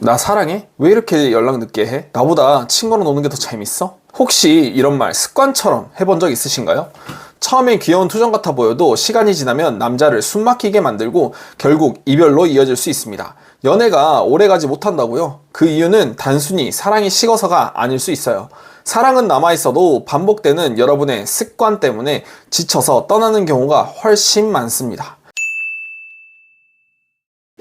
나 사랑해? 왜 이렇게 연락 늦게 해? 나보다 친구랑 노는 게 더 재밌어? 혹시 이런 말 습관처럼 해본 적 있으신가요? 처음엔 귀여운 투정 같아 보여도 시간이 지나면 남자를 숨막히게 만들고 결국 이별로 이어질 수 있습니다. 연애가 오래가지 못한다고요? 그 이유는 단순히 사랑이 식어서가 아닐 수 있어요. 사랑은 남아있어도 반복되는 여러분의 습관 때문에 지쳐서 떠나는 경우가 훨씬 많습니다.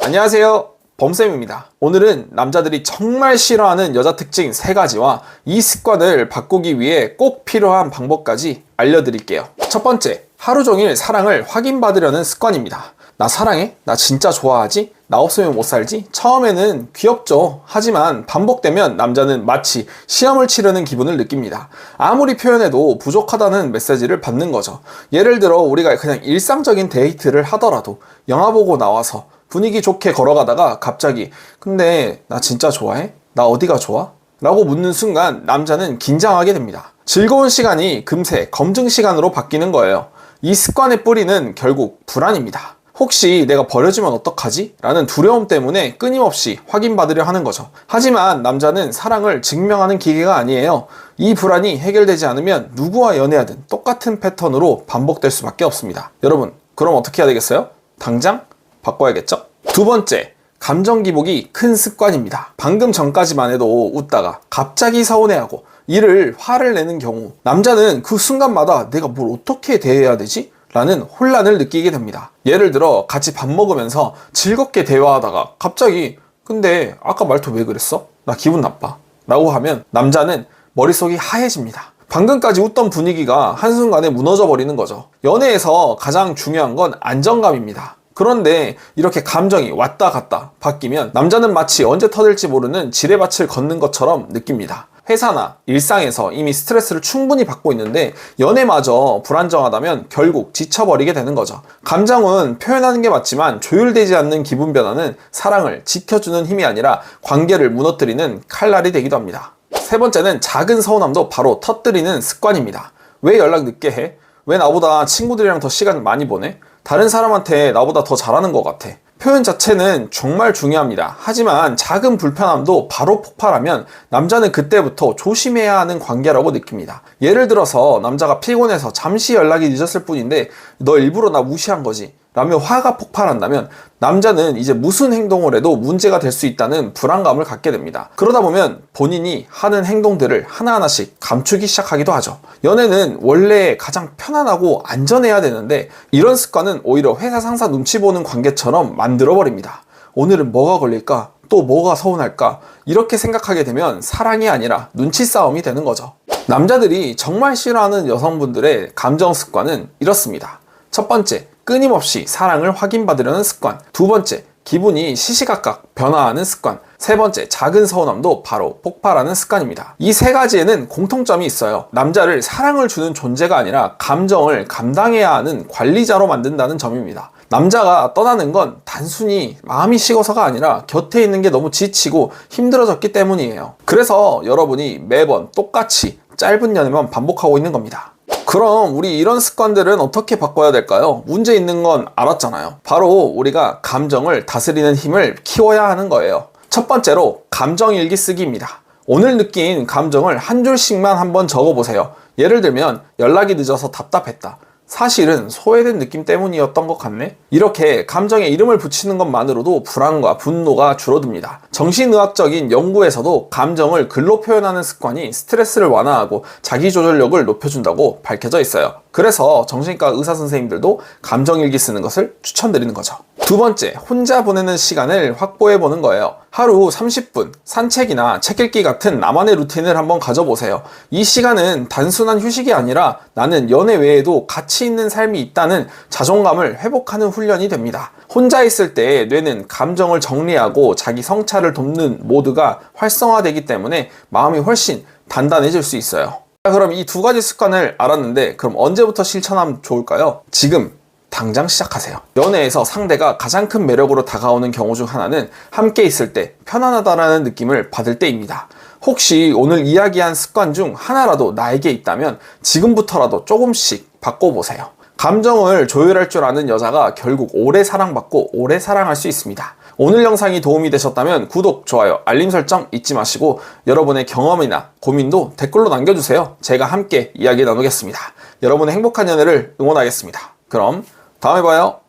안녕하세요, 범쌤입니다. 오늘은 남자들이 정말 싫어하는 여자 특징 3가지와 이 습관을 바꾸기 위해 꼭 필요한 방법까지 알려드릴게요. 첫 번째, 하루 종일 사랑을 확인받으려는 습관입니다. 나 사랑해? 나 진짜 좋아하지? 나 없으면 못 살지? 처음에는 귀엽죠. 하지만 반복되면 남자는 마치 시험을 치르는 기분을 느낍니다. 아무리 표현해도 부족하다는 메시지를 받는 거죠. 예를 들어 우리가 그냥 일상적인 데이트를 하더라도 영화 보고 나와서 분위기 좋게 걸어가다가 갑자기 근데 나 진짜 좋아해? 나 어디가 좋아? 라고 묻는 순간 남자는 긴장하게 됩니다. 즐거운 시간이 금세 검증 시간으로 바뀌는 거예요. 이 습관의 뿌리는 결국 불안입니다. 혹시 내가 버려지면 어떡하지? 라는 두려움 때문에 끊임없이 확인받으려 하는 거죠. 하지만 남자는 사랑을 증명하는 기계가 아니에요. 이 불안이 해결되지 않으면 누구와 연애하든 똑같은 패턴으로 반복될 수밖에 없습니다. 여러분, 그럼 어떻게 해야 되겠어요? 당장 바꿔야겠죠? 두 번째, 감정 기복이 큰 습관입니다. 방금 전까지만 해도 웃다가 갑자기 서운해하고 이를 화를 내는 경우, 남자는 그 순간마다 내가 뭘 어떻게 대해야 되지? 라는 혼란을 느끼게 됩니다. 예를 들어 같이 밥 먹으면서 즐겁게 대화하다가 갑자기 근데 아까 말투 왜 그랬어? 나 기분 나빠 라고 하면 남자는 머릿속이 하얘집니다. 방금까지 웃던 분위기가 한순간에 무너져 버리는 거죠. 연애에서 가장 중요한 건 안정감입니다. 그런데 이렇게 감정이 왔다 갔다 바뀌면 남자는 마치 언제 터질지 모르는 지뢰밭을 걷는 것처럼 느낍니다. 회사나 일상에서 이미 스트레스를 충분히 받고 있는데 연애마저 불안정하다면 결국 지쳐버리게 되는 거죠. 감정은 표현하는 게 맞지만 조율되지 않는 기분 변화는 사랑을 지켜주는 힘이 아니라 관계를 무너뜨리는 칼날이 되기도 합니다. 세 번째는 작은 서운함도 바로 터뜨리는 습관입니다. 왜 연락 늦게 해? 왜 나보다 친구들이랑 더 시간 많이 보내? 다른 사람한테 나보다 더 잘하는 것 같아. 표현 자체는 정말 중요합니다. 하지만 작은 불편함도 바로 폭발하면 남자는 그때부터 조심해야 하는 관계라고 느낍니다. 예를 들어서 남자가 피곤해서 잠시 연락이 늦었을 뿐인데 너 일부러 나 무시한 거지? 라며 화가 폭발한다면 남자는 이제 무슨 행동을 해도 문제가 될 수 있다는 불안감을 갖게 됩니다. 그러다 보면 본인이 하는 행동들을 하나하나씩 감추기 시작하기도 하죠. 연애는 원래 가장 편안하고 안전해야 되는데 이런 습관은 오히려 회사 상사 눈치 보는 관계처럼 만들어버립니다. 오늘은 뭐가 걸릴까? 또 뭐가 서운할까? 이렇게 생각하게 되면 사랑이 아니라 눈치 싸움이 되는 거죠. 남자들이 정말 싫어하는 여성분들의 감정 습관은 이렇습니다. 첫 번째, 끊임없이 사랑을 확인받으려는 습관. 두 번째, 기분이 시시각각 변화하는 습관. 세 번째, 작은 서운함도 바로 폭발하는 습관입니다. 이 3가지에는 공통점이 있어요. 남자를 사랑을 주는 존재가 아니라 감정을 감당해야 하는 관리자로 만든다는 점입니다. 남자가 떠나는 건 단순히 마음이 식어서가 아니라 곁에 있는 게 너무 지치고 힘들어졌기 때문이에요. 그래서 여러분이 매번 똑같이 짧은 연애만 반복하고 있는 겁니다. 그럼 우리 이런 습관들은 어떻게 바꿔야 될까요? 문제 있는 건 알았잖아요. 바로 우리가 감정을 다스리는 힘을 키워야 하는 거예요. 첫 번째로 감정일기 쓰기입니다. 오늘 느낀 감정을 한 줄씩만 한번 적어보세요. 예를 들면 연락이 늦어서 답답했다. 사실은 소외된 느낌 때문이었던 것 같네? 이렇게 감정에 이름을 붙이는 것만으로도 불안과 분노가 줄어듭니다. 정신의학적인 연구에서도 감정을 글로 표현하는 습관이 스트레스를 완화하고 자기조절력을 높여준다고 밝혀져 있어요. 그래서 정신과 의사 선생님들도 감정일기 쓰는 것을 추천드리는 거죠. 두 번째, 혼자 보내는 시간을 확보해 보는 거예요. 하루 30분 산책이나 책 읽기 같은 나만의 루틴을 한번 가져보세요. 이 시간은 단순한 휴식이 아니라 나는 연애 외에도 가치 있는 삶이 있다는 자존감을 회복하는 훈련이 됩니다. 혼자 있을 때 뇌는 감정을 정리하고 자기 성찰을 돕는 모드가 활성화되기 때문에 마음이 훨씬 단단해질 수 있어요. 자, 그럼 이 2가지 습관을 알았는데 그럼 언제부터 실천하면 좋을까요? 지금 당장 시작하세요. 연애에서 상대가 가장 큰 매력으로 다가오는 경우 중 하나는 함께 있을 때 편안하다라는 느낌을 받을 때입니다. 혹시 오늘 이야기한 습관 중 하나라도 나에게 있다면 지금부터라도 조금씩 바꿔보세요. 감정을 조율할 줄 아는 여자가 결국 오래 사랑받고 오래 사랑할 수 있습니다. 오늘 영상이 도움이 되셨다면 구독, 좋아요, 알림 설정 잊지 마시고 여러분의 경험이나 고민도 댓글로 남겨주세요. 제가 함께 이야기 나누겠습니다. 여러분의 행복한 연애를 응원하겠습니다. 그럼 다음에 봐요.